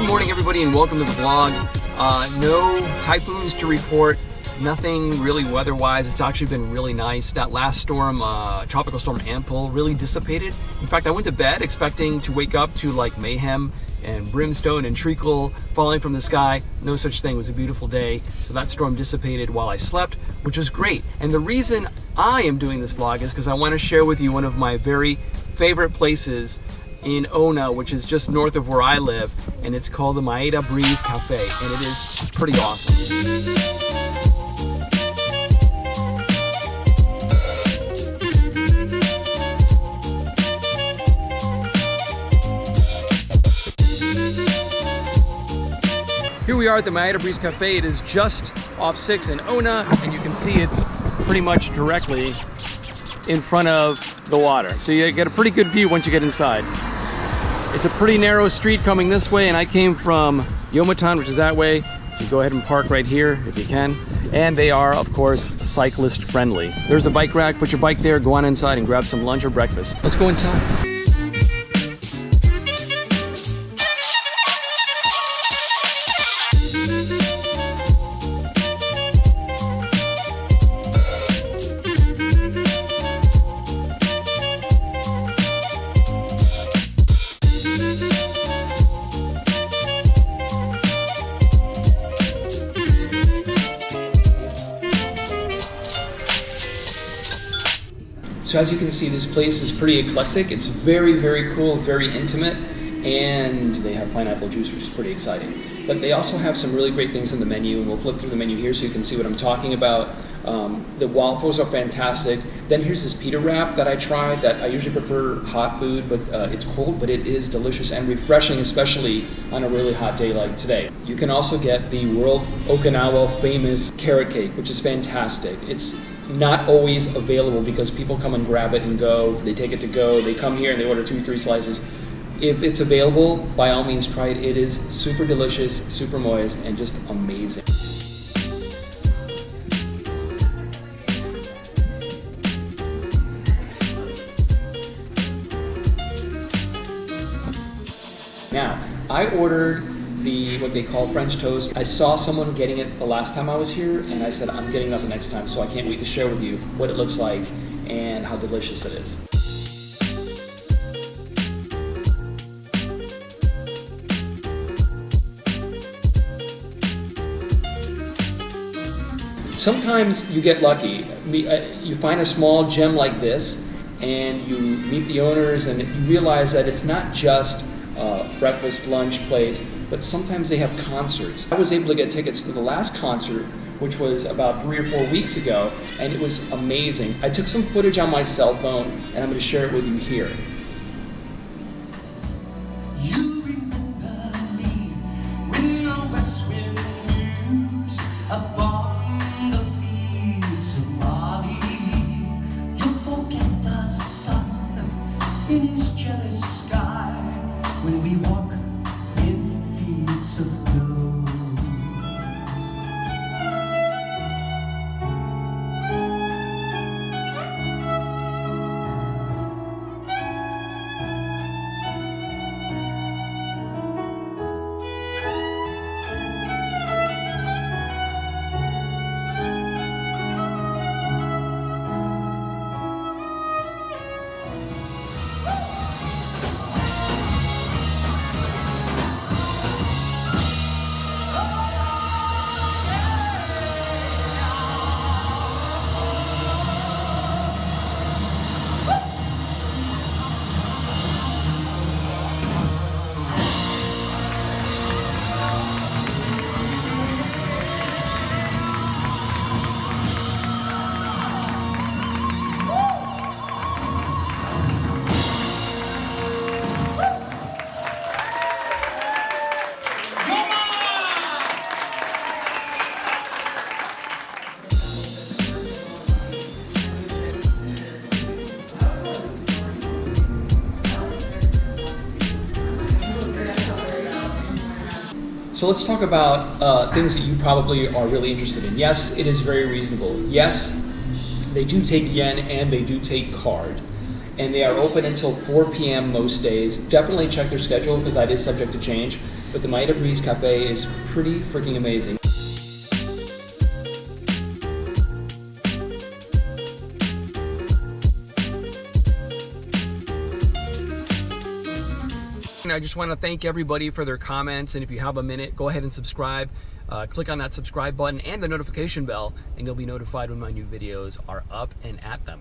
morning, everybody, and welcome to the vlog. No typhoons to report, nothing really weather-wise. It's actually been really nice. That last storm, Tropical Storm Ampul, really dissipated. In fact, I went to bed expecting to wake up to like mayhem and brimstone and treacle falling from the sky. No such thing. It was a beautiful day. So that storm dissipated while I slept, which was great. And the reason I am doing this vlog is because I want to share with you one of my very favorite places in Onna, which is just north of where I live, and it's called the Maeda Breeze Cafe, and it is pretty awesome. Here we are at the Maeda Breeze Cafe. It is just off 6 in Onna, and you can see it's pretty much directly in front of the water. So you get a pretty good view once you get inside. It's a pretty narrow street coming this way, and I came from Yomatan, which is that way. So you go ahead and park right here if you can. And they are, of course, cyclist friendly. There's a bike rack, put your bike there, go on inside and grab some lunch or breakfast. Let's go inside. So as you can see, this place is pretty eclectic. It's very, very cool, very intimate, and they have pineapple juice, which is pretty exciting. But they also have some really great things on the menu, and we'll flip through the menu here so you can see what I'm talking about. The waffles are fantastic. Then here's this pita wrap that I tried that I usually prefer hot food, but it's cold, but it is delicious and refreshing, especially on a really hot day like today. You can also get the world Okinawa famous carrot cake, which is fantastic. It's not always available because people come and grab it and go. They take it to go. They come here and they order 2-3 slices. If it's available, by all means try it. It is super delicious, super moist, and just amazing. Now, I ordered what they call French toast. I saw someone getting it the last time I was here, and I said I'm getting that the next time, so I can't wait to share with you what it looks like and how delicious it is. Sometimes you get lucky. You find a small gem like this, and you meet the owners, and you realize that it's not just a breakfast, lunch place, but sometimes they have concerts. I was able to get tickets to the last concert, which was about 3 or 4 weeks ago, and it was amazing. I took some footage on my cell phone, and I'm going to share it with you here. You remember me when the west wind moves upon the fields of barley. You forget the sun in his jealous sky when we walk in fields of gold. So let's talk about things that you probably are really interested in. Yes, it is very reasonable. Yes, they do take yen and they do take card. And they are open until 4 p.m. most days. Definitely check their schedule because that is subject to change. but the Maeda Breeze Cafe is pretty freaking amazing. I just want to thank everybody for their comments, and if you have a minute, go ahead and subscribe. Click on that subscribe button and the notification bell, and you'll be notified when my new videos are up and at them.